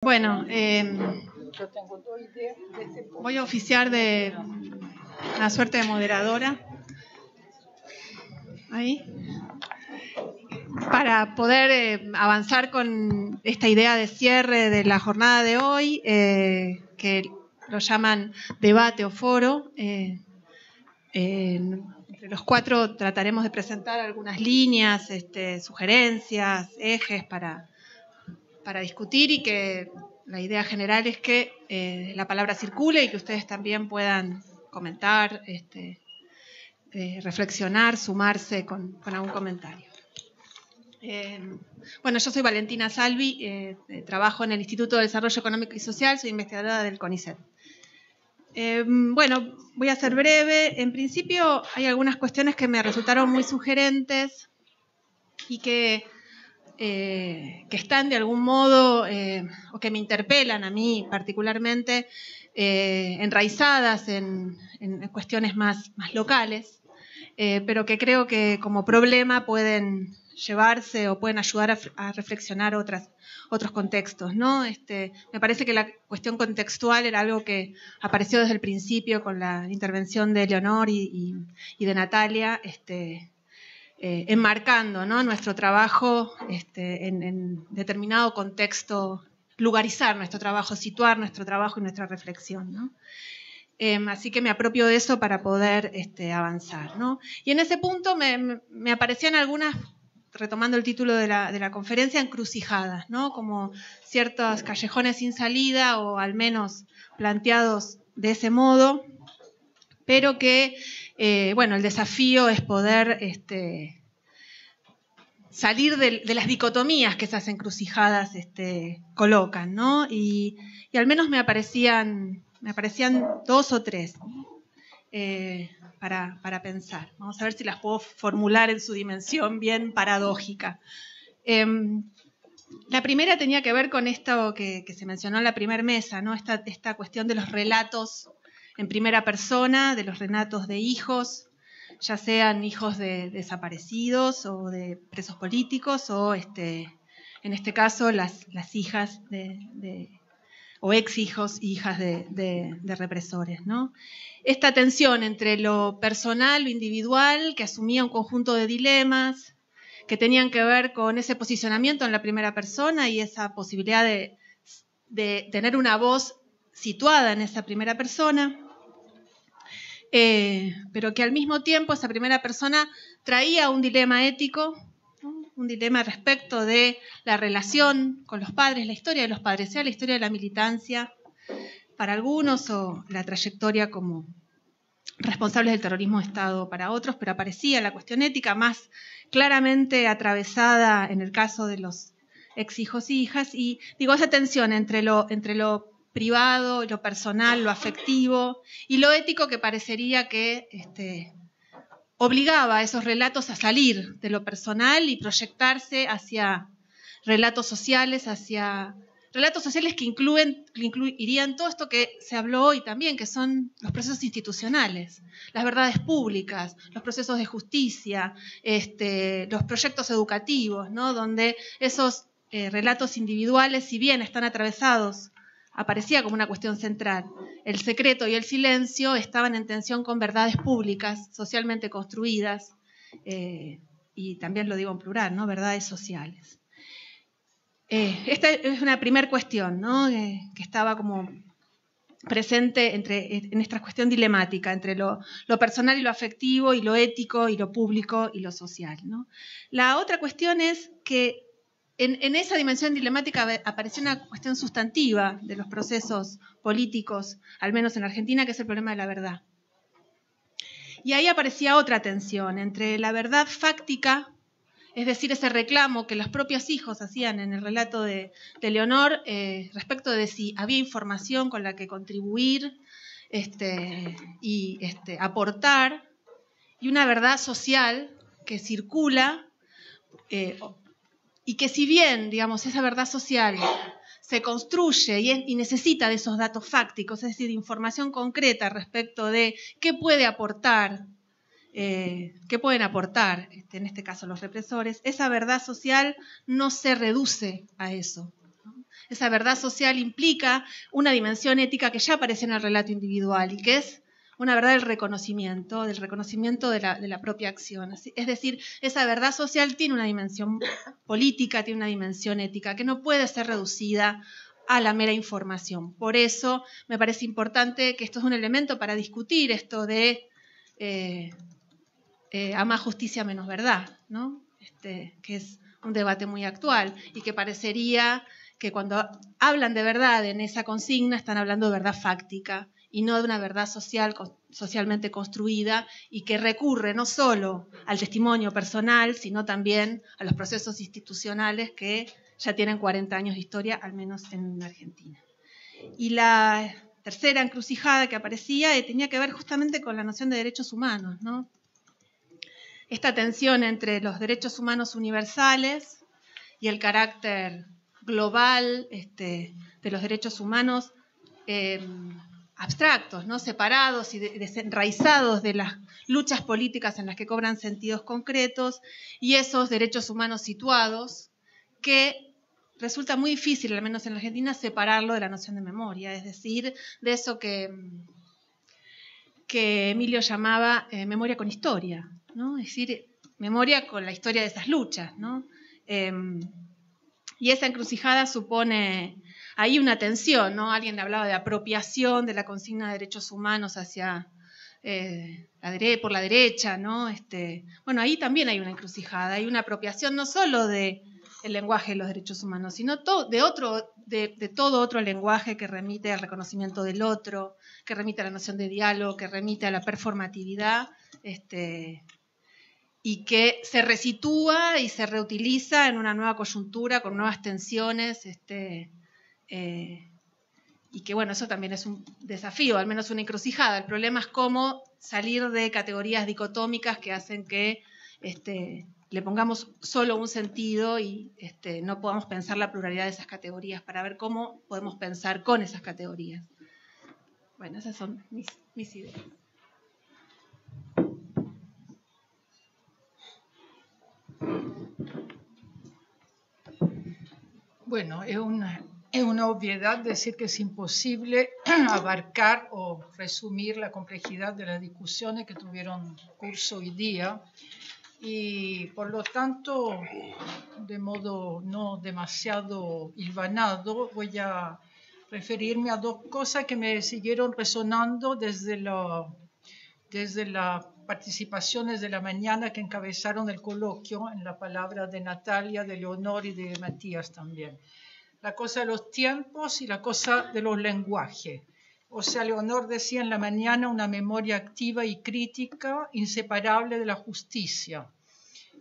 Bueno, voy a oficiar de una suerte de moderadora ahí para poder avanzar con esta idea de cierre de la jornada de hoy, que lo llaman debate o foro. Entre los cuatro trataremos de presentar algunas líneas, sugerencias, ejes para discutir, y que la idea general es que la palabra circule y que ustedes también puedan comentar, reflexionar, sumarse con algún comentario. Bueno, yo soy Valentina Salvi, trabajo en el Instituto de Desarrollo Económico y Social, soy investigadora del CONICET. Bueno, voy a ser breve. En principio hay algunas cuestiones que me resultaron muy sugerentes y que están de algún modo, o que me interpelan a mí particularmente, enraizadas en cuestiones más locales, pero que creo que como problema pueden llevarse o pueden ayudar a reflexionar otros contextos, ¿no? Me parece que la cuestión contextual era algo que apareció desde el principio con la intervención de Leonor y de Natalia, enmarcando, ¿no?, nuestro trabajo en determinado contexto, lugarizar nuestro trabajo, situar nuestro trabajo y nuestra reflexión, ¿no? Así que me apropio de eso para poder avanzar, ¿no? Y en ese punto me aparecían algunas, retomando el título de la conferencia, encrucijadas, ¿no? Como ciertos callejones sin salida, o al menos planteados de ese modo, pero que bueno, el desafío es poder salir de las dicotomías que esas encrucijadas colocan, ¿no? Y al menos me aparecían dos o tres para pensar. Vamos a ver si las puedo formular en su dimensión bien paradójica. La primera tenía que ver con esto que se mencionó en la primera mesa, ¿no? Esta cuestión de los relatos en primera persona, de los relatos de hijos, ya sean hijos de desaparecidos o de presos políticos, o en este caso las hijas o ex hijos e hijas de represores, ¿no? Esta tensión entre lo personal, lo individual, que asumía un conjunto de dilemas que tenían que ver con ese posicionamiento en la primera persona y esa posibilidad de tener una voz situada en esa primera persona, pero que al mismo tiempo esa primera persona traía un dilema ético, ¿no? Un dilema respecto de la relación con los padres, la historia de los padres, sea la historia de la militancia para algunos o la trayectoria como responsables del terrorismo de Estado para otros, pero aparecía la cuestión ética más claramente atravesada en el caso de los ex hijos e hijas, y digo, esa tensión entre lo privado, lo personal, lo afectivo y lo ético, que parecería que obligaba a esos relatos a salir de lo personal y proyectarse hacia relatos sociales, que incluirían todo esto que se habló hoy también, que son los procesos institucionales, las verdades públicas, los procesos de justicia, los proyectos educativos, ¿no?, donde esos relatos individuales, si bien están atravesados, aparecía como una cuestión central, el secreto y el silencio estaban en tensión con verdades públicas, socialmente construidas, y también lo digo en plural, ¿no?, verdades sociales. Esta es una primera cuestión, ¿no?, que estaba como presente en esta cuestión dilemática entre lo personal y lo afectivo, y lo ético y lo público y lo social, ¿no? La otra cuestión es que en esa dimensión dilemática apareció una cuestión sustantiva de los procesos políticos, al menos en Argentina, que es el problema de la verdad. Y ahí aparecía otra tensión entre la verdad fáctica, es decir, ese reclamo que los propios hijos hacían en el relato de Leonor, respecto de si había información con la que contribuir y aportar, y una verdad social que circula, y que si bien, digamos, esa verdad social se construye y necesita de esos datos fácticos, es decir, de información concreta respecto de qué puede aportar, qué pueden aportar, en este caso los represores, esa verdad social no se reduce a eso, ¿no? Esa verdad social implica una dimensión ética que ya aparece en el relato individual y que es una verdad del reconocimiento de la propia acción. Es decir, esa verdad social tiene una dimensión política, tiene una dimensión ética, que no puede ser reducida a la mera información. Por eso me parece importante que esto es un elemento para discutir esto de a más justicia, menos verdad, ¿no? Que es un debate muy actual y que parecería que cuando hablan de verdad en esa consigna están hablando de verdad fáctica y no de una verdad social, socialmente construida y que recurre no solo al testimonio personal, sino también a los procesos institucionales que ya tienen 40 años de historia, al menos en Argentina. Y la tercera encrucijada que aparecía tenía que ver justamente con la noción de derechos humanos, ¿no? Esta tensión entre los derechos humanos universales y el carácter global de los derechos humanos abstractos, ¿no? Separados y desenraizados de las luchas políticas en las que cobran sentidos concretos, y esos derechos humanos situados que resulta muy difícil, al menos en la Argentina, separarlo de la noción de memoria, es decir, de eso que Emilio llamaba memoria con historia, ¿no? Es decir, memoria con la historia de esas luchas, ¿no? Y esa encrucijada supone ahí una tensión, ¿no? Alguien hablaba de apropiación de la consigna de derechos humanos hacia por la derecha, ¿no? Bueno, ahí también hay una encrucijada, hay una apropiación no solo del lenguaje de los derechos humanos, sino de todo otro lenguaje que remite al reconocimiento del otro, que remite a la noción de diálogo, que remite a la performatividad, y que se resitúa y se reutiliza en una nueva coyuntura con nuevas tensiones, y que bueno, eso también es un desafío, al menos una encrucijada. El problema es cómo salir de categorías dicotómicas que hacen que le pongamos solo un sentido y no podamos pensar la pluralidad de esas categorías para ver cómo podemos pensar con esas categorías. Bueno, esas son mis ideas. Bueno, es una obviedad decir que es imposible abarcar o resumir la complejidad de las discusiones que tuvieron curso hoy día y por lo tanto, de modo no demasiado hilvanado, voy a referirme a dos cosas que me siguieron resonando desde las participaciones de la mañana que encabezaron el coloquio, en la palabra de Natalia, de Leonor y de Matías también. La cosa de los tiempos y la cosa de los lenguajes. O sea, Leonor decía en la mañana una memoria activa y crítica inseparable de la justicia.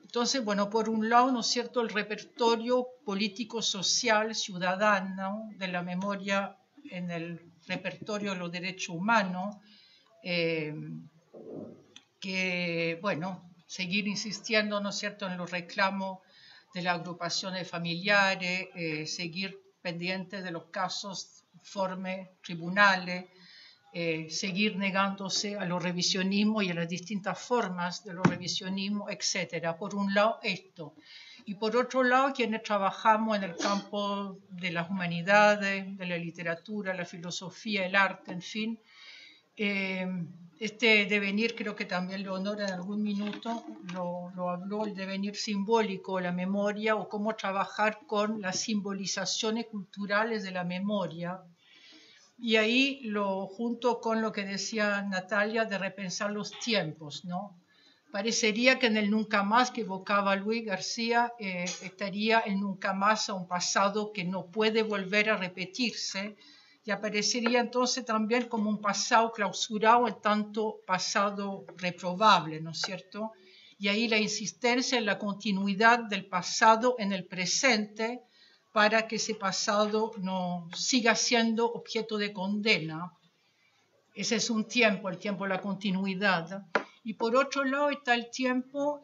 Entonces, bueno, por un lado, ¿no es cierto?, el repertorio político-social, ciudadano de la memoria en el repertorio de los derechos humanos, que, bueno, seguir insistiendo, ¿no es cierto?, en los reclamos de las agrupaciones familiares, seguir pendientes de los casos, informes, tribunales, seguir negándose a los revisionismos y a las distintas formas de los revisionismos, etc. Por un lado, esto. Y por otro lado, quienes trabajamos en el campo de las humanidades, de la literatura, la filosofía, el arte, en fin, este devenir, creo que también Leonor en algún minuto lo habló, el devenir simbólico, la memoria, o cómo trabajar con las simbolizaciones culturales de la memoria. Y ahí, junto con lo que decía Natalia, de repensar los tiempos, ¿no? Parecería que en el nunca más que evocaba Luis García estaría el nunca más a un pasado que no puede volver a repetirse, y aparecería entonces también como un pasado clausurado, en tanto pasado reprobable, ¿no es cierto? Y ahí la insistencia en la continuidad del pasado en el presente para que ese pasado no siga siendo objeto de condena. Ese es un tiempo, el tiempo de la continuidad. Y por otro lado está el tiempo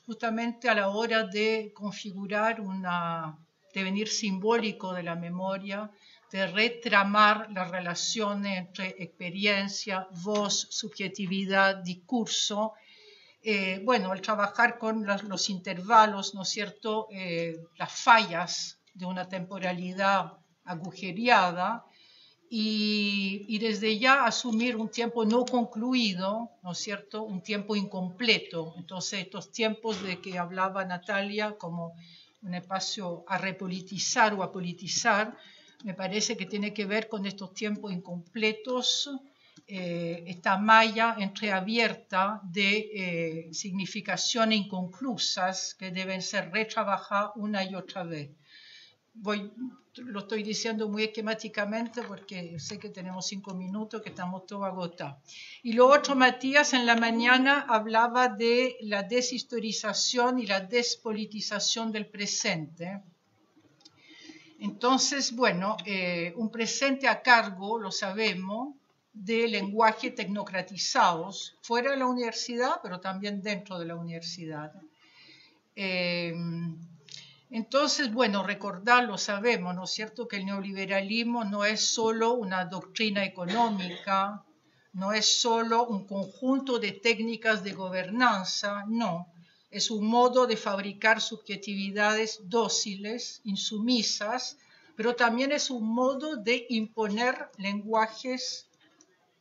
justamente a la hora de configurar un devenir simbólico de la memoria, de retramar las relaciones entre experiencia, voz, subjetividad, discurso. Bueno, el trabajar con los intervalos, ¿no es cierto?, las fallas de una temporalidad agujereada y desde ya asumir un tiempo no concluido, ¿no es cierto?, un tiempo incompleto. Entonces, estos tiempos de que hablaba Natalia como un espacio a repolitizar o a politizar, me parece que tiene que ver con estos tiempos incompletos, esta malla entreabierta de significaciones inconclusas que deben ser retrabajadas una y otra vez. Lo estoy diciendo muy esquemáticamente porque sé que tenemos 5 minutos, que estamos todos agotados. Y lo otro, Matías, en la mañana hablaba de la deshistorización y la despolitización del presente. Entonces, bueno, un presente a cargo, lo sabemos, de lenguajes tecnocratizados fuera de la universidad, pero también dentro de la universidad. Entonces, bueno, recordarlo, sabemos, ¿no es cierto?, que el neoliberalismo no es solo una doctrina económica, no es solo un conjunto de técnicas de gobernanza, no, es un modo de fabricar subjetividades dóciles, insumisas, pero también es un modo de imponer lenguajes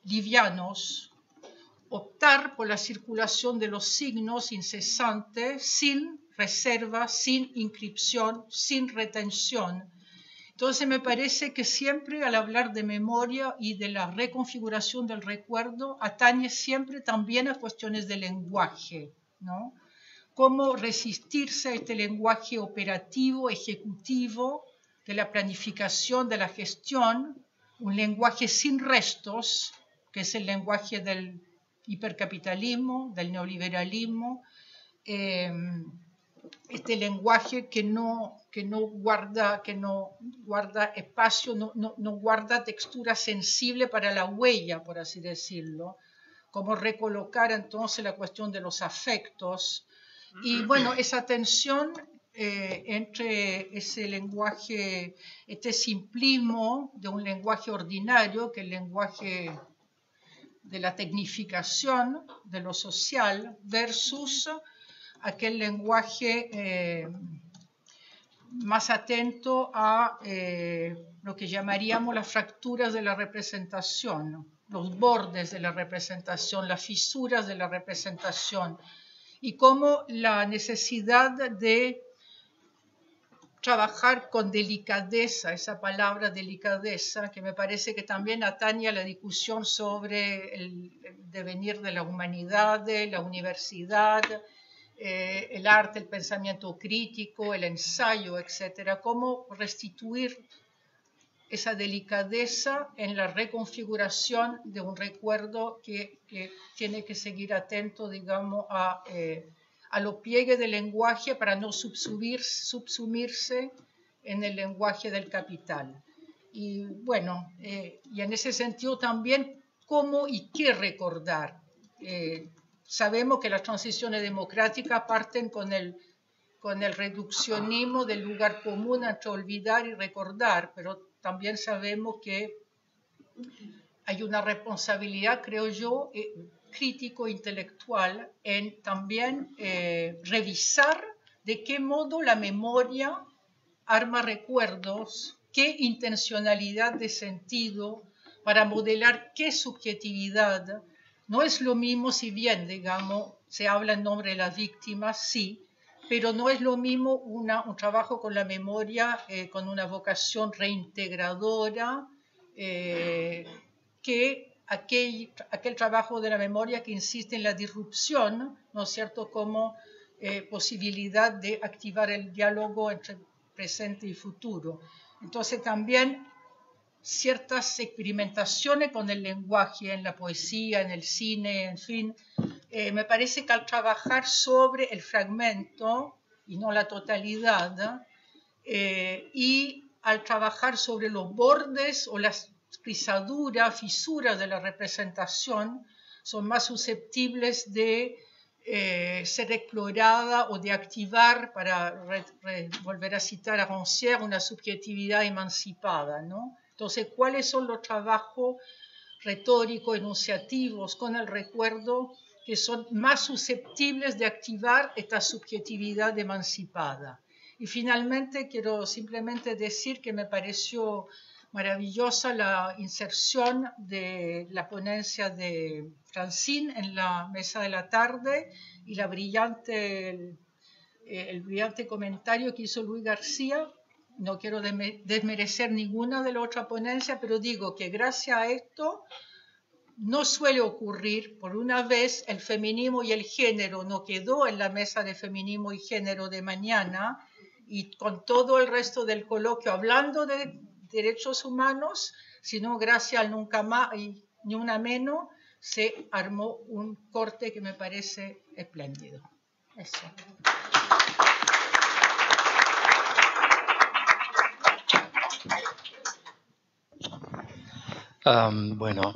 livianos, optar por la circulación de los signos incesantes sin reserva, sin inscripción, sin retención. Entonces me parece que siempre al hablar de memoria y de la reconfiguración del recuerdo atañe siempre también a cuestiones de lenguaje, ¿no? Cómo resistirse a este lenguaje operativo, ejecutivo, de la planificación, de la gestión, un lenguaje sin restos, que es el lenguaje del hipercapitalismo, del neoliberalismo, este lenguaje que no guarda espacio, no guarda textura sensible para la huella, por así decirlo, como recolocar entonces la cuestión de los afectos. Y bueno, esa tensión entre ese lenguaje, este simplismo de un lenguaje ordinario, que es el lenguaje de la tecnificación de lo social, versus aquel lenguaje más atento a lo que llamaríamos las fracturas de la representación, los bordes de la representación, las fisuras de la representación, y cómo la necesidad de trabajar con delicadeza, esa palabra delicadeza, que me parece que también atañe a la discusión sobre el devenir de la humanidad, de la universidad, el arte, el pensamiento crítico, el ensayo, etcétera, cómo restituir esa delicadeza en la reconfiguración de un recuerdo que tiene que seguir atento, digamos, a los pliegues del lenguaje para no subsumirse en el lenguaje del capital. Y bueno, y en ese sentido también cómo y qué recordar. Sabemos que las transiciones democráticas parten con el reduccionismo del lugar común entre olvidar y recordar, pero también sabemos que hay una responsabilidad, creo yo, crítico-intelectual en también revisar de qué modo la memoria arma recuerdos, qué intencionalidad de sentido para modelar qué subjetividad. No es lo mismo, si bien, digamos, se habla en nombre de las víctimas, sí, pero no es lo mismo un trabajo con la memoria con una vocación reintegradora que aquel trabajo de la memoria que insiste en la disrupción, ¿no es cierto?, como posibilidad de activar el diálogo entre presente y futuro. Entonces también ciertas experimentaciones con el lenguaje en la poesía, en el cine, en fin, me parece que al trabajar sobre el fragmento y no la totalidad, y al trabajar sobre los bordes o las pisaduras, fisuras de la representación, son más susceptibles de ser explorada o de activar, para volver a citar a Rancière, una subjetividad emancipada, ¿no? Entonces, ¿cuáles son los trabajos retóricos, enunciativos con el recuerdo que son más susceptibles de activar esta subjetividad emancipada? Y finalmente quiero simplemente decir que me pareció maravillosa la inserción de la ponencia de Francine en la mesa de la tarde y el brillante comentario que hizo Luis García. No quiero desmerecer ninguna de las otras ponencias, pero digo que gracias a esto no suele ocurrir, por una vez el feminismo y el género no quedó en la mesa de feminismo y género de mañana, y con todo el resto del coloquio hablando de derechos humanos, sino gracias al Nunca Más y Ni Una Menos, se armó un corte que me parece espléndido. Eso. Bueno,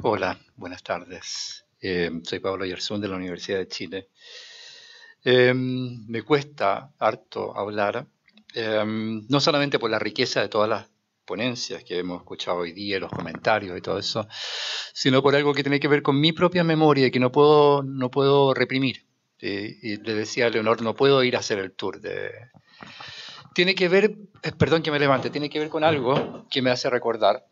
hola, buenas tardes. Soy Pablo Yerzún de la Universidad de Chile. Me cuesta harto hablar, no solamente por la riqueza de todas las ponencias que hemos escuchado hoy día, los comentarios y todo eso, sino por algo que tiene que ver con mi propia memoria y que no puedo reprimir. Y le decía a Leonor, no puedo ir a hacer el tour. Tiene que ver, perdón que me levante, tiene que ver con algo que me hace recordar.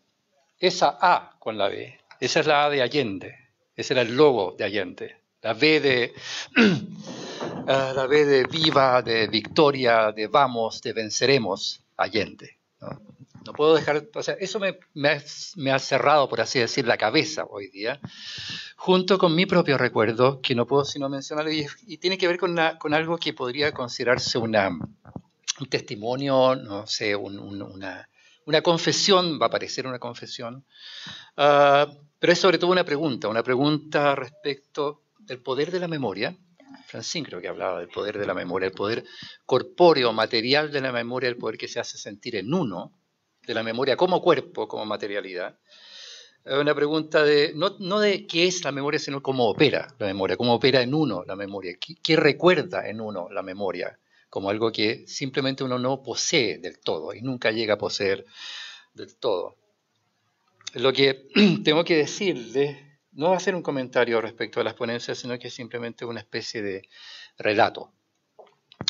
Esa A con la B, esa es la A de Allende, ese era el logo de Allende. La B de viva, de victoria, de vamos, de venceremos, Allende. No puedo dejar, o sea, eso me ha cerrado, por así decir, la cabeza hoy día, junto con mi propio recuerdo, que no puedo sino mencionarlo, y tiene que ver con algo que podría considerarse un testimonio, no sé, una confesión, va a parecer una confesión, pero es sobre todo una pregunta respecto del poder de la memoria. Francine creo que hablaba del poder de la memoria, el poder corpóreo, material de la memoria, el poder que se hace sentir en uno, de la memoria como cuerpo, como materialidad. Una pregunta no de qué es la memoria, sino cómo opera la memoria, cómo opera en uno la memoria, qué recuerda en uno la memoria, como algo que simplemente uno no posee del todo y nunca llega a poseer del todo. Lo que tengo que decirles no va a ser un comentario respecto a las ponencias, sino que es simplemente una especie de relato.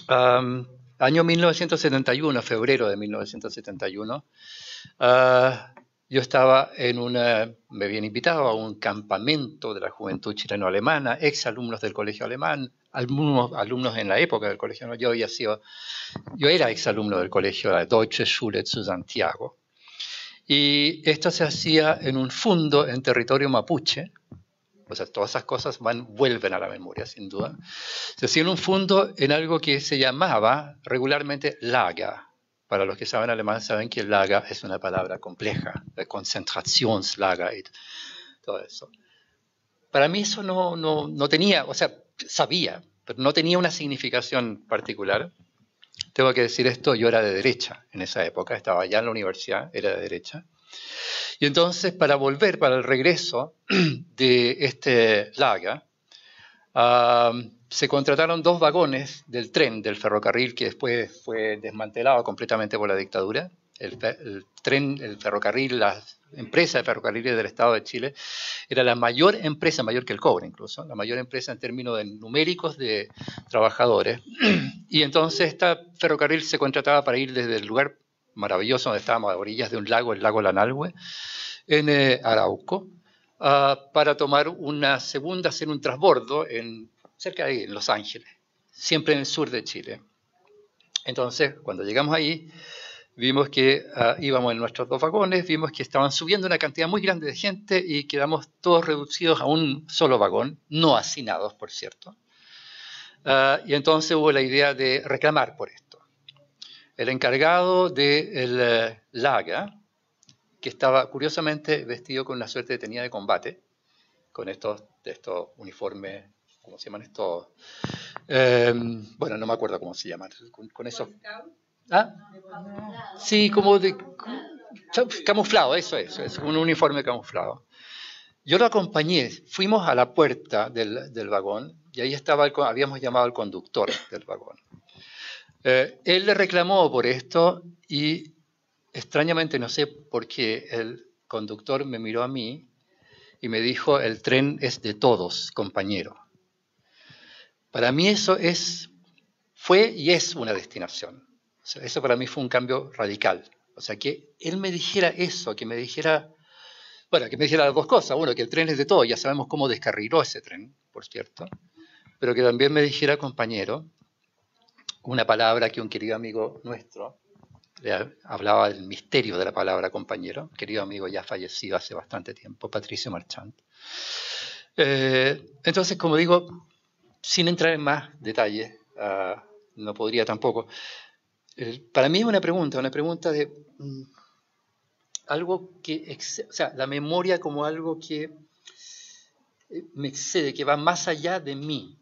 Año 1971, febrero de 1971, yo estaba me habían invitado a un campamento de la juventud chileno-alemana, exalumnos del colegio alemán, alumnos en la época del colegio. Yo era exalumno del colegio, la Deutsche Schule zu Santiago. Y esto se hacía en un fundo en territorio mapuche. O sea, todas esas cosas vuelven a la memoria, sin duda. Se hacía en un fundo en algo que se llamaba regularmente Lager. Para los que saben alemán saben que Lager es una palabra compleja, de Konzentrationslager y todo eso. Para mí eso no tenía, o sea, sabía, pero no tenía una significación particular. Tengo que decir esto, yo era de derecha en esa época, estaba allá en la universidad, era de derecha. Y entonces, para el regreso de este Lager, se contrataron 2 vagones del tren, del ferrocarril, que después fue desmantelado completamente por la dictadura. El ferrocarril, la empresa de ferrocarriles del Estado de Chile, era la mayor empresa, mayor que el cobre incluso, la mayor empresa en términos de numéricos de trabajadores. Y entonces esta ferrocarril se contrataba para ir desde el lugar maravilloso donde estábamos, a orillas de un lago, el lago Lanalhue, en Arauco, para tomar hacer un transbordo cerca de ahí, en Los Ángeles, siempre en el sur de Chile. Entonces, cuando llegamos ahí, vimos que íbamos en nuestros 2 vagones, vimos que estaban subiendo una cantidad muy grande de gente y quedamos todos reducidos a un solo vagón, no hacinados, por cierto. Y entonces hubo la idea de reclamar por esto. El encargado del Lager, que estaba curiosamente vestido con una suerte de tenida de combate, con estos uniformes, ¿cómo se llaman estos? Bueno, no me acuerdo cómo se llaman. Con esos. ¿Ah? Sí, como de camuflado, eso es, un uniforme camuflado. Yo lo acompañé, fuimos a la puerta del vagón y ahí habíamos llamado al conductor del vagón. Él le reclamó por esto y extrañamente, no sé por qué, el conductor me miró a mí y me dijo: el tren es de todos, compañero. Para mí eso es fue y es una destinación. O sea, eso para mí fue un cambio radical. O sea, que él me dijera eso, que me dijera las dos cosas. Bueno, que el tren es de todo, ya sabemos cómo descarriló ese tren, por cierto, pero que también me dijera, compañero, una palabra que un querido amigo nuestro hablaba del misterio de la palabra compañero, querido amigo ya fallecido hace bastante tiempo, Patricio Marchant. Entonces, como digo, sin entrar en más detalles, no podría tampoco. Para mí es una pregunta de algo que, o sea, la memoria como algo que me excede, que va más allá de mí.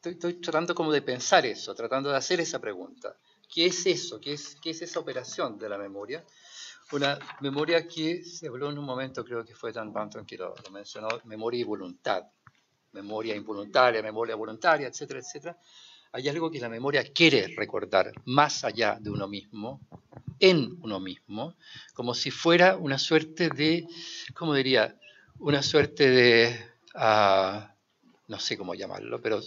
Estoy tratando como de pensar eso, tratando de hacer esa pregunta. ¿Qué es eso? ¿Qué es esa operación de la memoria? Una memoria que se habló en un momento, creo que fue Dan Banton que lo mencionó, memoria y voluntad. Memoria involuntaria, memoria voluntaria, etcétera, etcétera. Hay algo que la memoria quiere recordar más allá de uno mismo, en uno mismo, como si fuera una suerte de, ¿cómo diría? Una suerte de, no sé cómo llamarlo, pero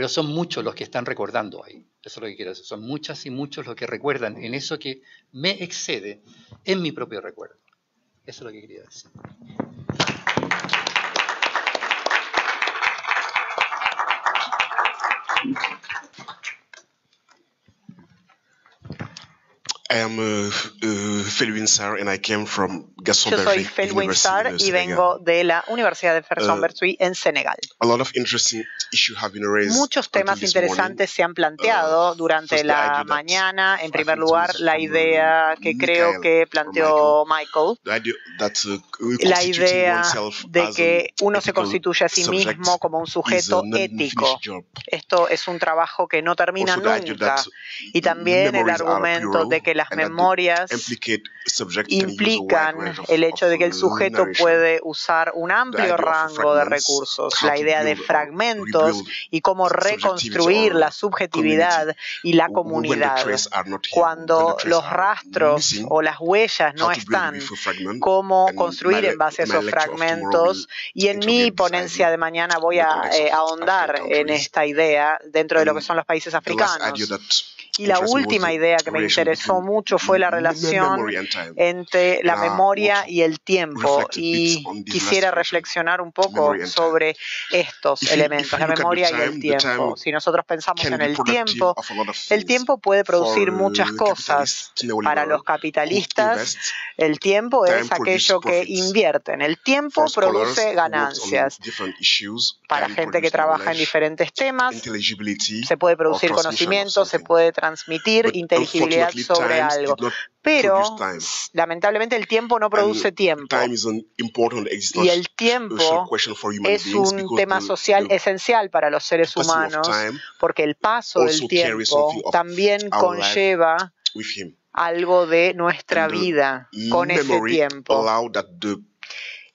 son muchos los que están recordando ahí. Eso es lo que quiero decir. Son muchas y muchos los que recuerdan en eso que me excede en mi propio recuerdo. Eso es lo que quería decir. I am Felwine Sarr and I came from Gaston Yo soy Berger Felwine University Sarr in y Senegal. vengo de la Universidad de Gaston Berger en Senegal. A lot of interesting issues have been raised Muchos temas until this interesantes se han planteado durante first the la idea that mañana. En I primer think it lugar, was la from, idea que creo Michael que or planteó Michael, the idea that la constituting idea oneself de as que an uno se ethical constituye a sí subject mismo como un is sujeto a non-finished ético. job. Esto es un trabajo que no termina Also the idea nunca. that Y también el memories are argumento plural de que las and that the memorias implicate subject can use a wide implican range el hecho de que el of sujeto narration. puede usar un The amplio idea of rango de fragments, recursos, how la to idea de build or fragmentos rebuild y cómo subjectivity reconstruir or la subjetividad y la when the comunidad. traces are not here, Cuando when the traces los are rastros missing, o las huellas no how to build están, with a fragment. cómo And construir en base a my esos lecture of tomorrow will fragmentos. Y en mi interrogate this ponencia idea de mañana voy in the a context of ahondar African en countries. esta idea dentro de lo que son los países The last idea africanos. that Y la interested me was última the idea que me relation interesó between mucho fue la relación memory and time. entre la And I memoria want to y el tiempo. reflect a bit Y on this quisiera last relation, reflexionar un poco memory and time. sobre estos If you elementos, la look at the memoria y el time, the time tiempo. Si nosotros pensamos can en be el productive tiempo, of a lot of el things. tiempo puede producir For muchas cosas. capitalists, Para los neoliberal, who capitalistas, invest, el tiempo time es produces aquello que profits. invierten. El tiempo For scholars produce who worked on ganancias. different issues, Para time gente que produces trabaja en knowledge, diferentes temas, intelligibility, se puede or producir transmission of conocimiento, se something. puede transmitir But inteligibilidad unfortunately, sobre times algo. did not Pero produce time. lamentablemente el tiempo no produce And tiempo. time is an important Y el existential tiempo question for human es beings un because tema social esencial para los seres passing of humanos, time porque el paso del also carries tiempo something of también our life conlleva with him. algo de nuestra And the vida con ese memory tiempo. allow that the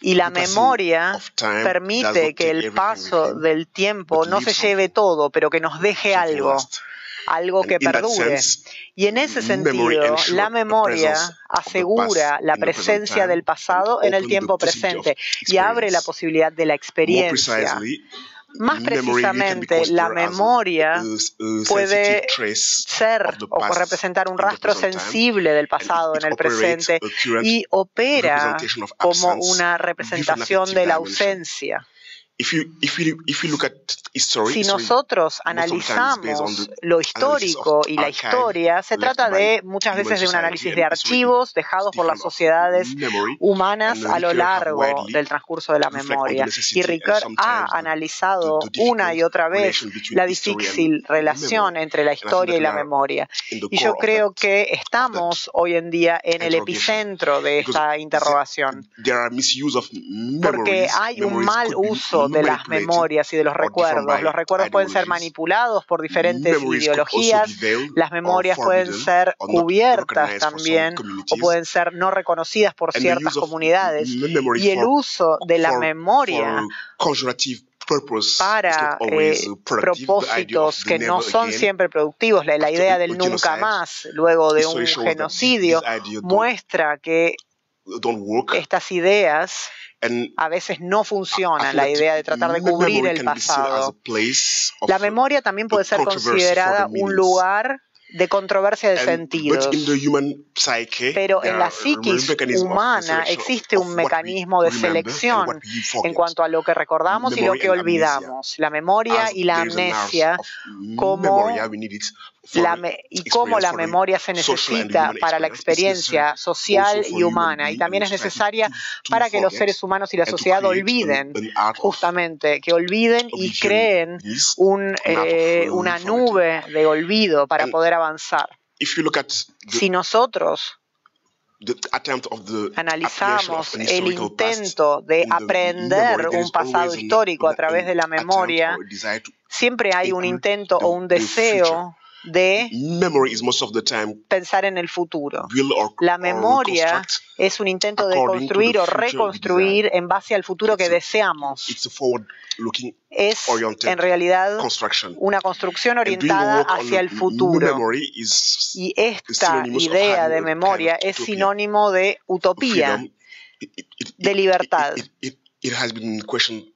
Y la the passing memoria of time does permite not que take el everything paso with him, del tiempo but no leave se lleve something, todo, pero que nos deje something algo, last. algo And que in that perdure. sense, Y en ese memory sentido, ensure la the memoria presence of the asegura past la in the present presencia time del pasado and en el open the tiempo possibility of presente y abre la experience. posibilidad de la More experiencia. precisely, Más memory can be precisamente, la considered as memoria a sensitive puede trace ser of the o past representar un in the rastro present time, sensible del and pasado en el operates presente a current y opera representation of como absence, una given representación affective de la dimension. ausencia. If you look at history, Si nosotros most of the time is based on analizamos the lo analysis histórico of y la archive historia, se left trata by de muchas human veces de un society, análisis and de history archivos is dejados por las different of sociedades memory, humanas and a lo Ricoeur have largo widely del transcurso de la reflect on the memoria. Y necessity and Ricoeur ha sometimes analizado the una y difficult otra vez relation between la history and difícil relación memory. entre la And I think historia that y we la are memoria. in the Y yo core creo que of estamos hoy en día en el interrogation, epicentro de because esta interrogación. there are misuse of Porque memories. hay un Memories mal could be uso de las manipulated memorias y de los or different recuerdos. by Los recuerdos pueden ser ideologies. manipulados por diferentes Memories could also be ideologías. veiled Las or memorias pueden forbidden ser or not cubiertas recognized for some también o communities. pueden ser no reconocidas por And the ciertas use of comunidades. memory Y el uso de la for memoria conjurative purpose is para not always productive. The idea of propósitos the que no never son again siempre productivos. La after idea a del nunca genocide. más luego de un History shows that genocidio this idea muestra que don't work. Estas ideas And a veces no I funcionan, feel la that idea de tratar de cubrir memory el can be seen as a pasado. place of La memoria también puede ser controversy for considerada the un meanings. lugar de controversia de But sentidos. in the human psyche, Pero there en la are psiquis mechanisms of humana selection existe of un what we mecanismo de remember and selección what we en forget. cuanto a lo que recordamos y lo Memory que and amnesia. olvidamos. La memoria As y la there is an art amnesia, of como memory, we need it for y cómo experience, la for the memoria se social and necesita human para la experience. It's experiencia necessary social also for y human humana, y being también and es society necesaria to para que los forget seres humanos y la and to sociedad create olviden, an art of justamente, que olviden y oblivion creen beneath, una forgetting. nube de olvido para And poder avanzar. if you look at Si nosotros the attempt of the application analizamos of an el historical past intento de in the aprender memory, there un is pasado always histórico a an través de la attempt memoria, or a desire to siempre hay un include intento o un the future. deseo de Memory is most of the time pensar en el futuro. build La or memoria reconstruct es un intento de according to construir the o future we reconstruir en base al futuro que It's a- deseamos. It's a forward-looking Es oriented en realidad construction. una construcción And doing orientada work on hacia el futuro. memory is Y esta synonymous of idea having de a memoria kind of es utopia. sinónimo de utopía, Freedom, de libertad. It has been questioned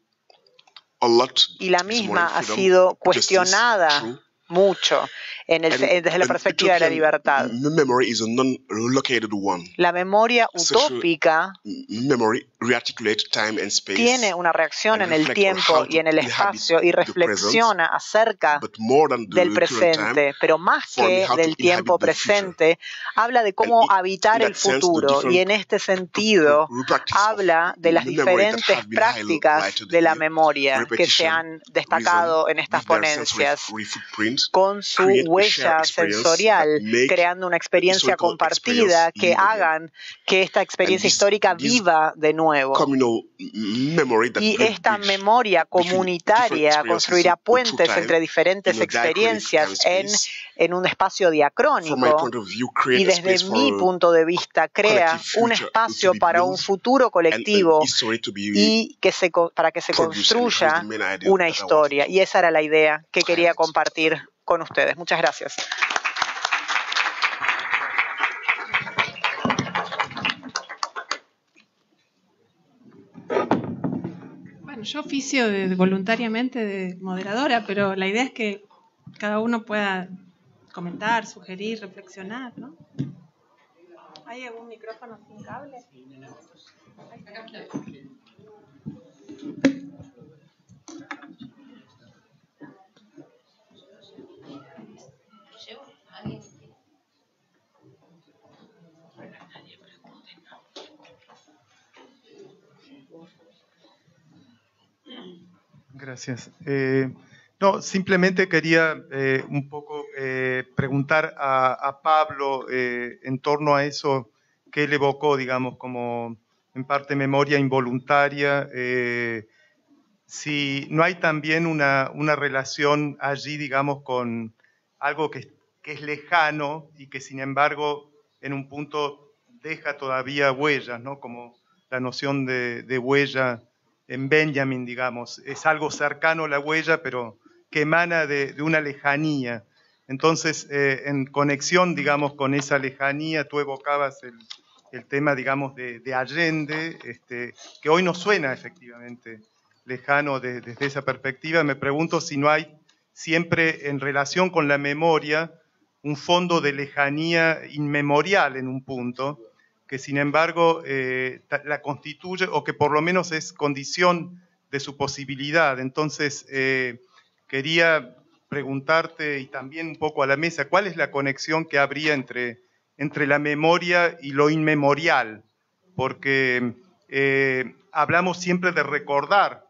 a lot. Y la this morning, misma ha freedom, sido justice, cuestionada true. mucho desde la An perspectiva de la utopian libertad. Memory is a non-located one. La memoria Such a utópica memory rearticulate time and space, tiene una reacción and en el reflect on tiempo how y en el to inhabit espacio y the present, reflexiona acerca but more than the del current time, presente, pero más for me, que how to del tiempo inhabit the future. presente, habla de cómo And habitar in el that sense, the futuro, different y en este sentido practice of habla de las memory that diferentes have been prácticas highlighted de la here, memoria que se repetition, han destacado en estas with their sensory ponencias, footprint, con su create a shared huella experience sensorial, that make creando una experiencia historical compartida experience que live again. hagan que esta experiencia And histórica this viva de nuevo. communal memory that Y build esta bridge memoria between different comunitaria experiences construirá through puentes time entre diferentes in a diachronic experiencias time space. en un espacio From my diacrónico, point of view, y create a desde space mi for punto de vista crea collective un future espacio to be para un built futuro and colectivo an history to be y para que se produced. And it was construya the main idea una that I wanted historia. to Y esa era la idea que quería highlight. compartir con ustedes. Muchas gracias. Bueno, yo oficio voluntariamente de moderadora, pero la idea es que cada uno pueda comentar, sugerir, reflexionar, ¿no? ¿Hay algún micrófono sin cable? Ahí está. Gracias. No, simplemente quería un poco preguntar a Pablo en torno a eso que él evocó, digamos, como en parte memoria involuntaria, si no hay también una relación allí, digamos, con algo que es lejano y que sin embargo en un punto deja todavía huellas, ¿no? Como la noción de huella en Benjamin, digamos, es algo cercano a la huella, pero que emana de una lejanía. Entonces, en conexión, digamos, con esa lejanía, tú evocabas el tema, digamos, de Allende, que hoy nos suena efectivamente lejano desde esa perspectiva. Me pregunto si no hay siempre en relación con la memoria un fondo de lejanía inmemorial en un punto, que sin embargo la constituye o que por lo menos es condición de su posibilidad. Entonces, quería preguntarte y también un poco a la mesa, ¿cuál es la conexión que habría entre la memoria y lo inmemorial? Porque hablamos siempre de recordar,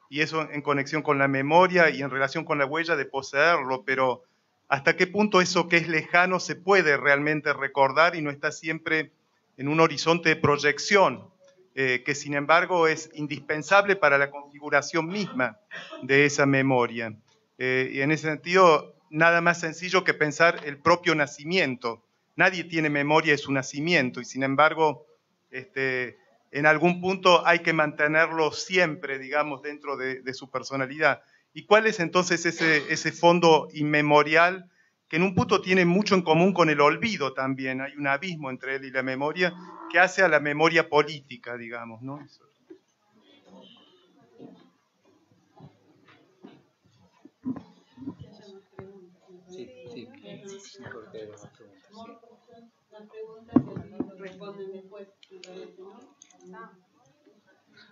y eso en conexión con la memoria y en relación con la huella de poseerlo, pero ¿hasta qué punto eso que es lejano se puede realmente recordar y no está siempre en un horizonte de proyección, que sin embargo es indispensable para la configuración misma de esa memoria? Y en ese sentido, nada más sencillo que pensar el propio nacimiento. Nadie tiene memoria de su nacimiento y sin embargo, en algún punto hay que mantenerlo siempre, digamos, dentro de su personalidad. ¿Y cuál es entonces ese fondo inmemorial que en un punto tiene mucho en común con el olvido también. Hay un abismo entre él y la memoria que hace a la memoria política, digamos, ¿no? Eso.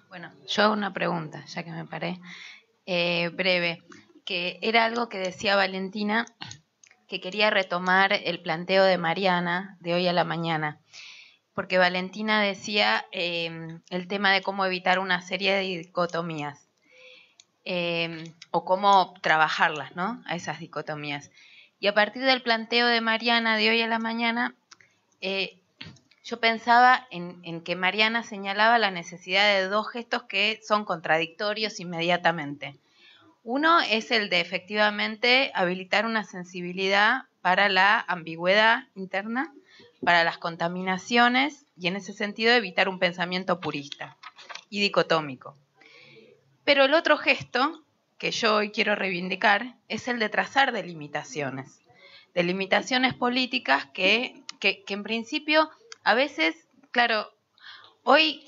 Bueno, yo hago una pregunta, ya que me paré, breve, que era algo que decía Valentina, que quería retomar el planteo de Mariana de hoy a la mañana, porque Valentina decía el tema de cómo evitar una serie de dicotomías, o cómo trabajarlas, ¿no?, a esas dicotomías. Y a partir del planteo de Mariana de hoy a la mañana, yo pensaba en que Mariana señalaba la necesidad de dos gestos que son contradictorios inmediatamente. Uno es el de efectivamente habilitar una sensibilidad para la ambigüedad interna, para las contaminaciones y en ese sentido evitar un pensamiento purista y dicotómico. Pero el otro gesto que yo hoy quiero reivindicar es el de trazar delimitaciones políticas que en principio a veces, claro, hoy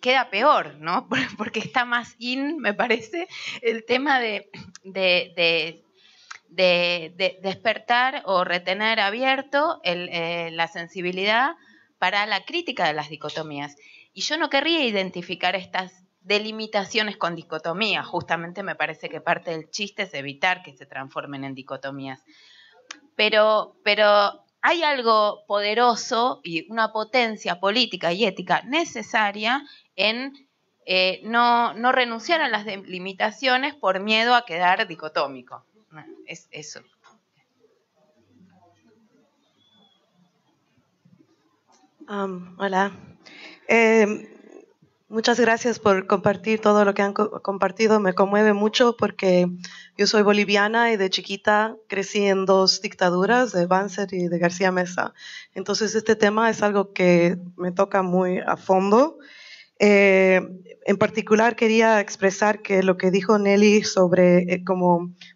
queda peor, ¿no? Porque está más me parece, el tema de despertar o retener abierto la sensibilidad para la crítica de las dicotomías. Y yo no querría identificar estas delimitaciones con dicotomías, justamente me parece que parte del chiste es evitar que se transformen en dicotomías. Pero hay algo poderoso y una potencia política y ética necesaria en no renunciar a las limitaciones por miedo a quedar dicotómico. Es eso. Hola. Muchas gracias por compartir todo lo que han compartido. Me conmueve mucho porque yo soy boliviana y de chiquita crecí en dos dictaduras, de Banzer y de García Meza. Entonces este tema es algo que me toca muy a fondo. En particular quería expresar que lo que dijo Nelly sobre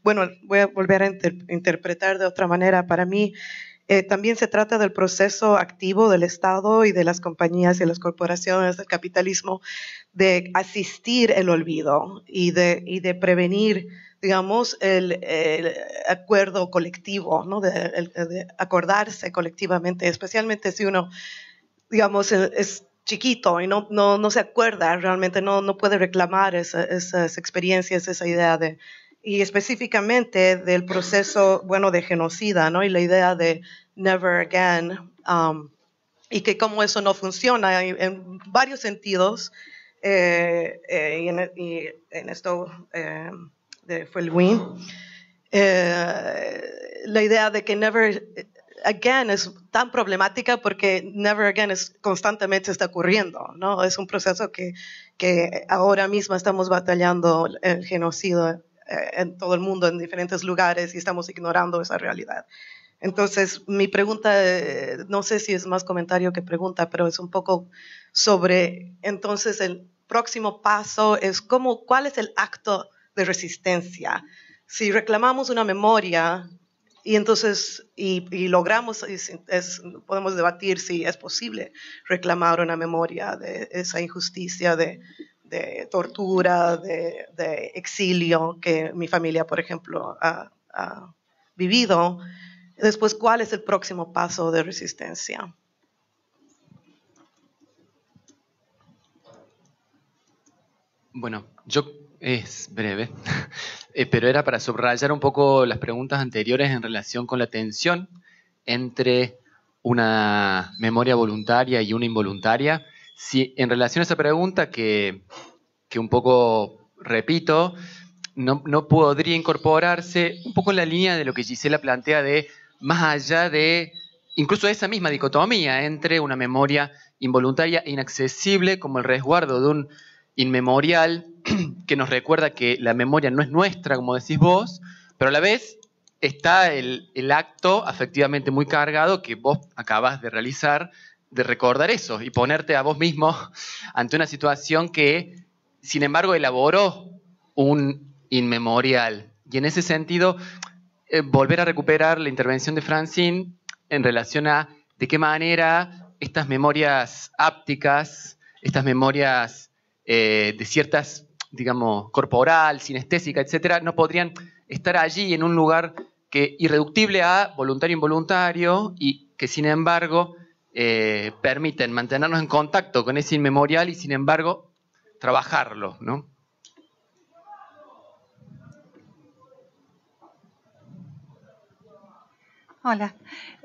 bueno, voy a volver a interpretar de otra manera. Para mí también se trata del proceso activo del Estado y de las compañías y las corporaciones del capitalismo de asistir el olvido y de prevenir, digamos, el acuerdo colectivo, ¿no? de acordarse colectivamente, especialmente si uno, digamos, es chiquito y no se acuerda realmente, no puede reclamar esas experiencias, esa idea y específicamente del proceso, bueno, de genocida, ¿no? Y la idea de never again, y que como eso no funciona en varios sentidos, y en esto de Fellwin, la idea de que never again es tan problemática porque never again constantemente está ocurriendo, ¿no? Es un proceso que ahora mismo estamos batallando el genocidio en todo el mundo, en diferentes lugares, y estamos ignorando esa realidad. Entonces, mi pregunta, no sé si es más comentario que pregunta, pero es un poco sobre, entonces, el próximo paso es ¿cuál es el acto de resistencia? Si reclamamos una memoria y entonces, y logramos, podemos debatir si es posible reclamar una memoria de esa injusticia, de tortura, de exilio que mi familia, por ejemplo, ha vivido. Después, ¿cuál es el próximo paso de resistencia? Bueno, es breve, pero era para subrayar un poco las preguntas anteriores en relación con la tensión entre una memoria voluntaria y una involuntaria. Si en relación a esa pregunta que un poco repito, no podría incorporarse un poco en la línea de lo que Gisela plantea de más allá de incluso esa misma dicotomía entre una memoria involuntaria e inaccesible como el resguardo de un inmemorial que nos recuerda que la memoria no es nuestra, como decís vos, pero a la vez está el acto afectivamente muy cargado que vos acabas de realizar, de recordar eso y ponerte a vos mismo ante una situación que, sin embargo, elaboró un inmemorial. Y en ese sentido, volver a recuperar la intervención de Francine en relación a de qué manera estas memorias ápticas, estas memorias de ciertas, digamos, corporal, sinestésica, etcétera, no podrían estar allí en un lugar que irreductible a voluntario-involuntario y que, sin embargo, permiten mantenernos en contacto con ese inmemorial y, sin embargo, trabajarlo, ¿no? Hola.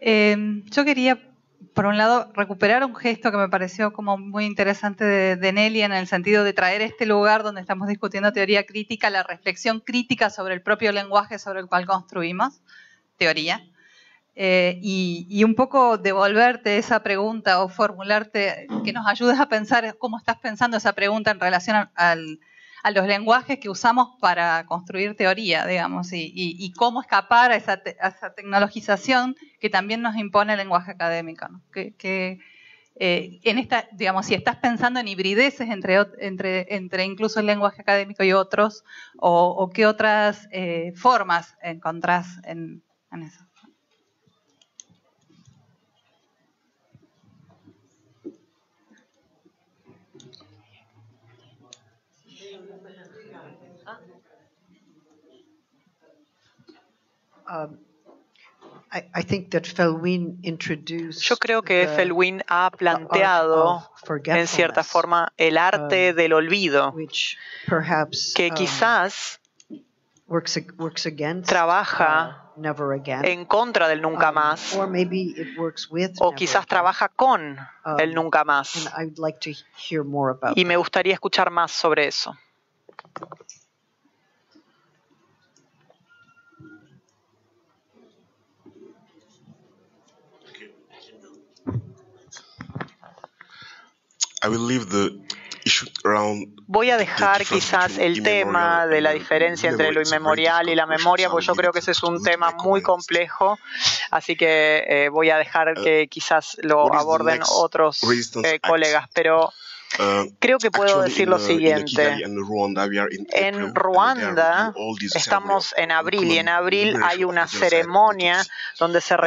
Yo quería, por un lado, recuperar un gesto que me pareció como muy interesante de Nelly en el sentido de traer este lugar donde estamos discutiendo teoría crítica, la reflexión crítica sobre el propio lenguaje sobre el cual construimos teoría. Y un poco devolverte esa pregunta o formularte, que nos ayudes a pensar cómo estás pensando esa pregunta en relación a los lenguajes que usamos para construir teoría, digamos, y cómo escapar a esa tecnologización que también nos impone el lenguaje académico, ¿no? En esta, digamos, si estás pensando en hibrideces entre incluso el lenguaje académico y otros, o qué otras formas encontrás en eso. Yo creo que Felwine ha planteado, en cierta forma, el arte del olvido, que quizás trabaja en contra del nunca más, o quizás trabaja con el nunca más. Y me gustaría escuchar más sobre eso. Voy a dejar quizás el tema de la diferencia entre lo inmemorial y la memoria, porque yo creo que ese es un tema muy complejo, así que voy a dejar que quizás lo aborden otros colegas, pero creo que puedo decir lo siguiente. En Ruanda estamos en abril y en abril hay una ceremonia donde se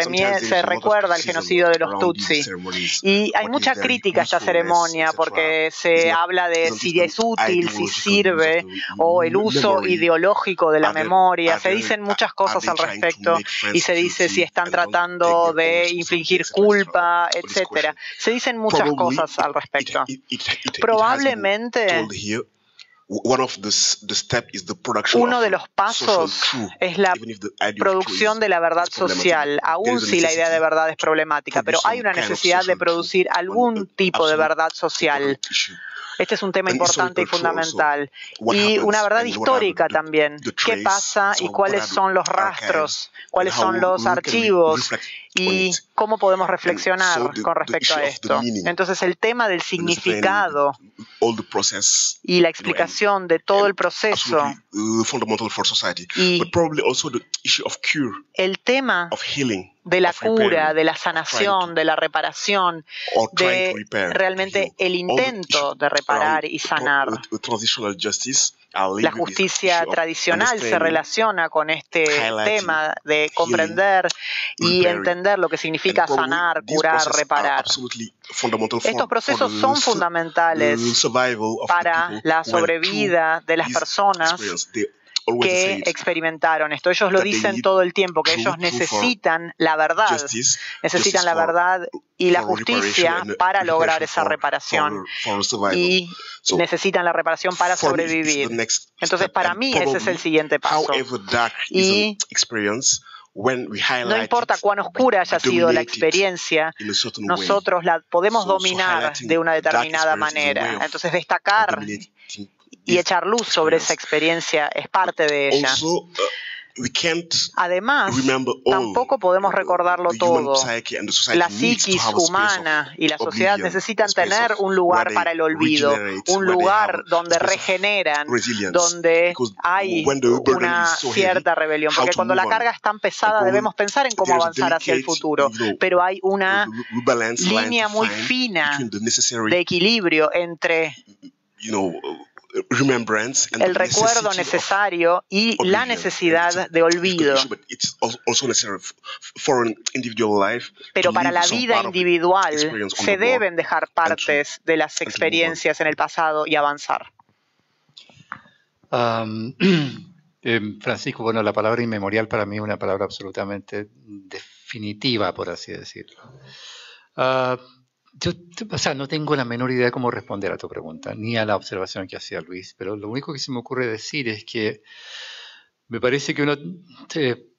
recuerda el genocidio de los Tutsi. Y hay mucha crítica a esta ceremonia porque se habla de si es útil, si sirve, o el uso ideológico de la memoria. Se dicen muchas cosas al respecto y se dice si están tratando de infligir culpa, etc. Se dicen muchas cosas al respecto. Probablemente uno de los pasos es la producción de la verdad social, aun si la idea de verdad es problemática, pero hay una necesidad de producir algún tipo de verdad social. Este es un tema importante y fundamental. Y una verdad histórica también. ¿Qué pasa y cuáles son los rastros? ¿Cuáles son los archivos? ¿Y cómo podemos reflexionar con respecto a esto? Entonces, el tema del significado y la explicación de todo el proceso y el tema de la cura, de la sanación, de la reparación, de realmente el intento de reparar y sanar. La justicia tradicional se relaciona con este tema de comprender y entender lo que significa sanar, curar, reparar. Estos procesos son fundamentales para la sobrevida de las personas que experimentaron esto. Ellos lo dicen todo el tiempo, que ellos necesitan la verdad y la justicia para lograr esa reparación. Y necesitan la reparación para sobrevivir. Entonces, para mí, ese es el siguiente paso. Y no importa cuán oscura haya sido la experiencia, nosotros la podemos dominar de una determinada manera. Entonces, destacar y echar luz sobre esa experiencia es parte de ella. Además, tampoco podemos recordarlo todo. La psiquis humana y la sociedad necesitan tener un lugar para el olvido, un lugar donde regeneran, donde hay una cierta rebelión. Porque cuando la carga es tan pesada debemos pensar en cómo avanzar hacia el futuro. Pero hay una línea muy fina de equilibrio entre remembrance and el the recuerdo necessity of necesario y la oblivion. necesidad de olvido. But it's also necessary for an individual life. Pero to para leave la some vida part of the individual experience on se the board deben dejar partes de las and to move on. experiencias en el pasado y avanzar. Francisco, bueno, la palabra inmemorial para mí es una palabra absolutamente definitiva, por así decirlo. Yo, o sea, no tengo la menor idea de cómo responder a tu pregunta, ni a la observación que hacía Luis, pero lo único que se me ocurre decir es que me parece que uno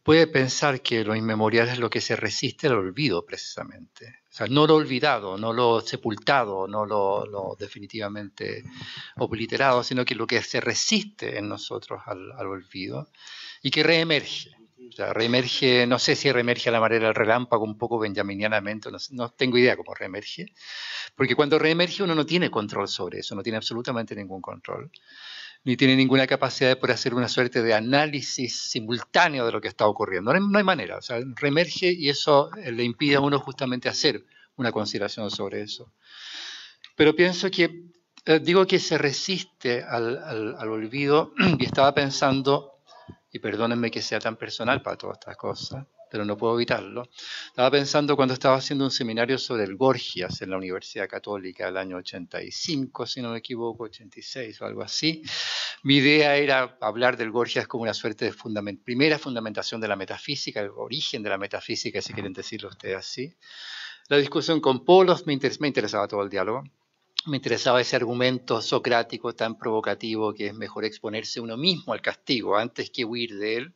puede pensar que lo inmemorial es lo que se resiste al olvido, precisamente. O sea, no lo olvidado, no lo sepultado, no lo definitivamente obliterado, sino que lo que se resiste en nosotros al olvido y que reemerge. O sea, reemerge, no sé si reemerge a la manera del relámpago, un poco benjaminianamente, no tengo idea cómo reemerge, porque cuando reemerge uno no tiene control sobre eso, no tiene absolutamente ningún control, ni tiene ninguna capacidad de poder hacer una suerte de análisis simultáneo de lo que está ocurriendo. No hay manera, o sea, reemerge y eso le impide a uno justamente hacer una consideración sobre eso. Pero pienso que, digo que se resiste al olvido y estaba pensando, y perdónenme que sea tan personal para todas estas cosas, pero no puedo evitarlo. Estaba pensando cuando estaba haciendo un seminario sobre el Gorgias en la Universidad Católica del año 85, si no me equivoco, 86 o algo así. Mi idea era hablar del Gorgias como una suerte de primera fundamentación de la metafísica, el origen de la metafísica, si quieren decirlo ustedes así. La discusión con Polos me interesaba todo el diálogo. Me interesaba ese argumento socrático tan provocativo que es mejor exponerse uno mismo al castigo antes que huir de él,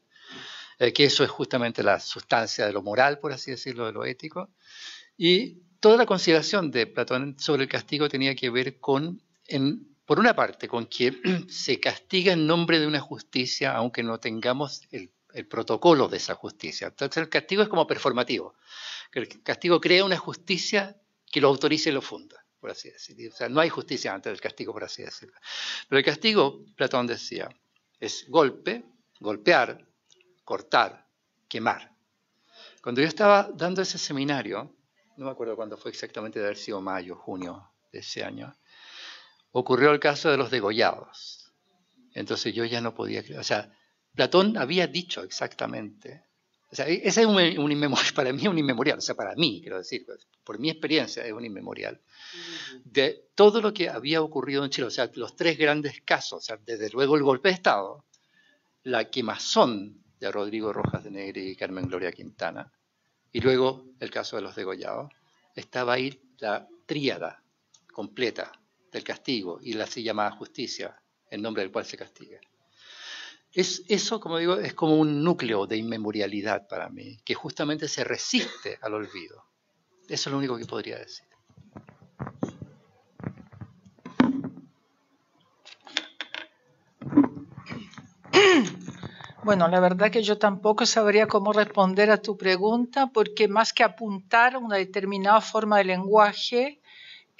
que eso es justamente la sustancia de lo moral, por así decirlo, de lo ético. Y toda la consideración de Platón sobre el castigo tenía que ver con, por una parte, con que se castiga en nombre de una justicia, aunque no tengamos el protocolo de esa justicia. Entonces el castigo es como performativo. El castigo crea una justicia que lo autoriza y lo funda, por así decirlo. O sea, no hay justicia antes del castigo, por así decirlo. Pero el castigo, Platón decía, es golpe, golpear, cortar, quemar. Cuando yo estaba dando ese seminario, no me acuerdo cuándo fue exactamente, de haber sido mayo, junio de ese año, ocurrió el caso de los degollados. Entonces yo ya no podía creer. O sea, Platón había dicho exactamente. O sea, ese es un inmemorial, para mí es un inmemorial, o sea, para mí, quiero decir, por mi experiencia es un inmemorial, de todo lo que había ocurrido en Chile, o sea, los tres grandes casos, o sea, desde luego el golpe de Estado, la quemazón de Rodrigo Rojas de Negri y Carmen Gloria Quintana, y luego el caso de los degollados, estaba ahí la tríada completa del castigo y la así llamada justicia, en nombre del cual se castiga. Eso, como digo, es como un núcleo de inmemorialidad para mí, que justamente se resiste al olvido. Eso es lo único que podría decir. Bueno, la verdad que yo tampoco sabría cómo responder a tu pregunta, porque más que apuntar a una determinada forma de lenguaje,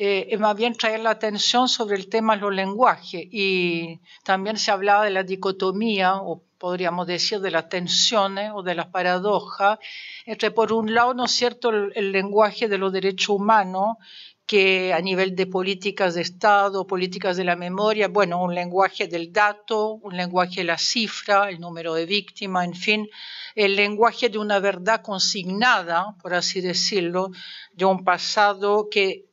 es más bien traer la atención sobre el tema de los lenguajes. Y también se hablaba de la dicotomía, o podríamos decir de las tensiones o de las paradojas, entre, por un lado, ¿no es cierto?, el lenguaje de los derechos humanos, que a nivel de políticas de Estado, políticas de la memoria, bueno, un lenguaje del dato, un lenguaje de la cifra, el número de víctimas, en fin, el lenguaje de una verdad consignada, por así decirlo, de un pasado que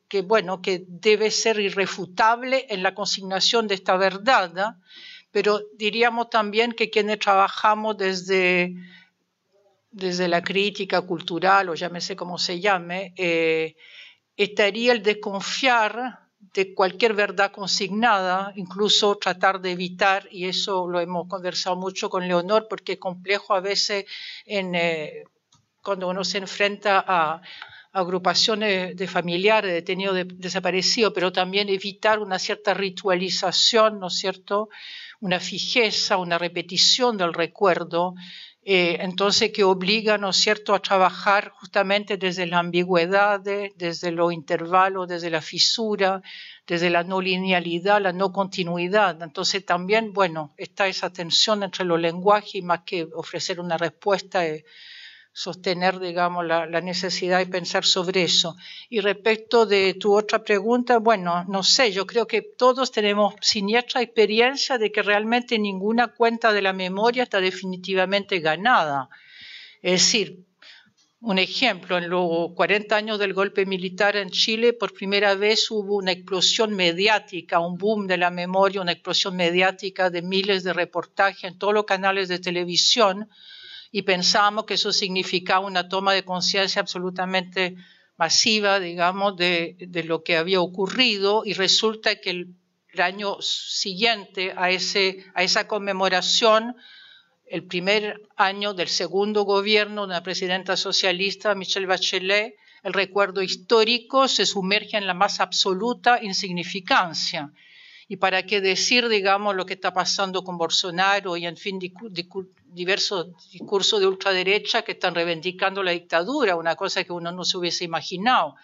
debe ser irrefutable en la consignación de esta verdad, ¿no? Pero diríamos también que quienes trabajamos desde la crítica cultural, o llámese como se llame, estaría el desconfiar de cualquier verdad consignada, incluso tratar de evitar, y eso lo hemos conversado mucho con Leonor, porque es complejo a veces cuando uno se enfrenta a agrupaciones de familiares, detenidos, desaparecidos, pero también evitar una cierta ritualización, ¿no es cierto?, una fijeza, una repetición del recuerdo, entonces que obliga, ¿no es cierto?, a trabajar justamente desde la ambigüedad, desde los intervalos, desde la fisura, desde la no linealidad, la no continuidad. Entonces también, bueno, está esa tensión entre los lenguajes y más que ofrecer una respuesta sostener, digamos, la necesidad de pensar sobre eso. Y respecto de tu otra pregunta, bueno, no sé, yo creo que todos tenemos siniestra experiencia de que realmente ninguna cuenta de la memoria está definitivamente ganada. Es decir, un ejemplo, en los 40 años del golpe militar en Chile, por primera vez hubo una explosión mediática, un boom de la memoria, una explosión mediática de miles de reportajes en todos los canales de televisión, y pensábamos que eso significaba una toma de conciencia absolutamente masiva, digamos, de lo que había ocurrido, y resulta que el año siguiente a esa conmemoración, el primer año del segundo gobierno de la presidenta socialista Michelle Bachelet, el recuerdo histórico se sumerge en la más absoluta insignificancia. Y para qué decir, digamos, lo que está pasando con Bolsonaro y, en fin, diversos discursos de ultraderecha que están reivindicando la dictadura, una cosa que uno no se hubiese imaginado.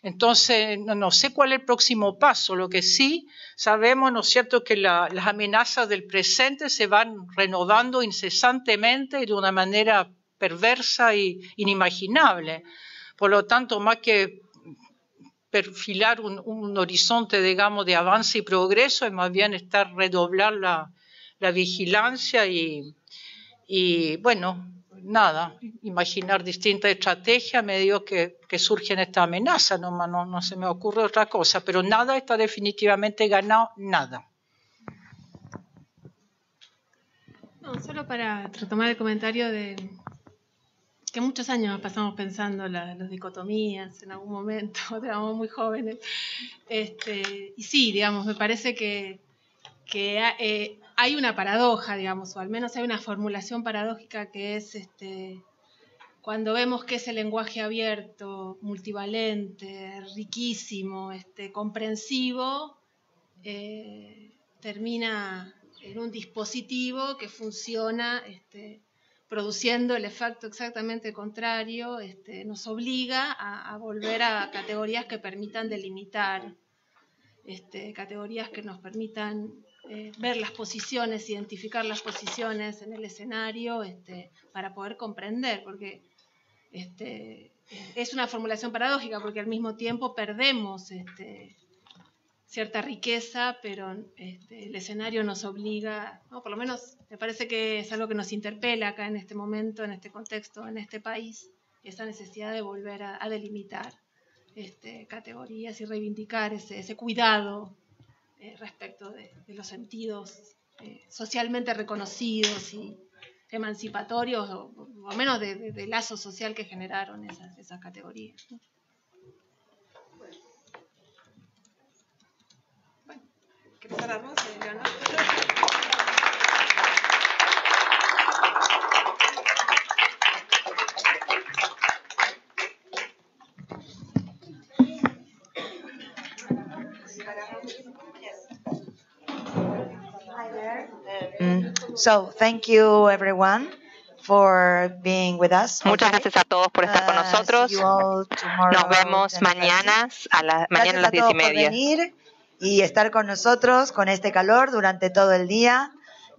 Entonces, no sé cuál es el próximo paso. Lo que sí sabemos, ¿no es cierto?, que las amenazas del presente se van renovando incesantemente y de una manera perversa e inimaginable. Por lo tanto, más que perfilar un horizonte, digamos, de avance y progreso, es más bien redoblar la vigilancia y, bueno, nada, imaginar distintas estrategias a medida que surgen estas amenazas. No se me ocurre otra cosa, pero nada está definitivamente ganado, nada. No, solo para retomar el comentario de que muchos años pasamos pensando las dicotomías en algún momento, éramos muy jóvenes. Y sí, digamos, me parece que hay una paradoja, digamos, o al menos hay una formulación paradójica que es cuando vemos que ese lenguaje abierto, multivalente, riquísimo, comprensivo, termina en un dispositivo que funciona produciendo el efecto exactamente contrario, nos obliga a volver a categorías que permitan delimitar, categorías que nos permitan ver las posiciones, identificar las posiciones en el escenario, para poder comprender, porque es una formulación paradójica, porque al mismo tiempo perdemos cierta riqueza, pero el escenario nos obliga, ¿no? Por lo menos me parece que es algo que nos interpela acá en este momento, en este contexto, en este país, esa necesidad de volver a delimitar categorías y reivindicar ese cuidado respecto de los sentidos socialmente reconocidos y emancipatorios, o al menos de lazo social que generaron esas categorías, ¿no? ¿Quieres hablar más, Leonardo? So, thank you everyone for being with us. Muchas gracias a todos por estar con nosotros. Nos vemos mañana a las 10:30. Y estar con nosotros con este calor durante todo el día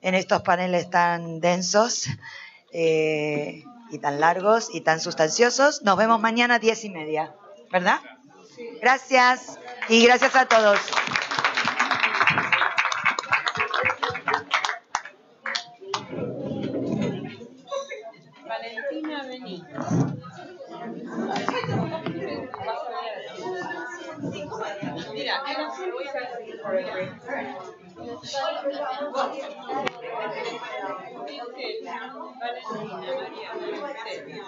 en estos paneles tan densos y tan largos y tan sustanciosos. Nos vemos mañana a 10:30, ¿verdad? Gracias y gracias a todos. Valentina, vení. Mira, voy a Valentina, María.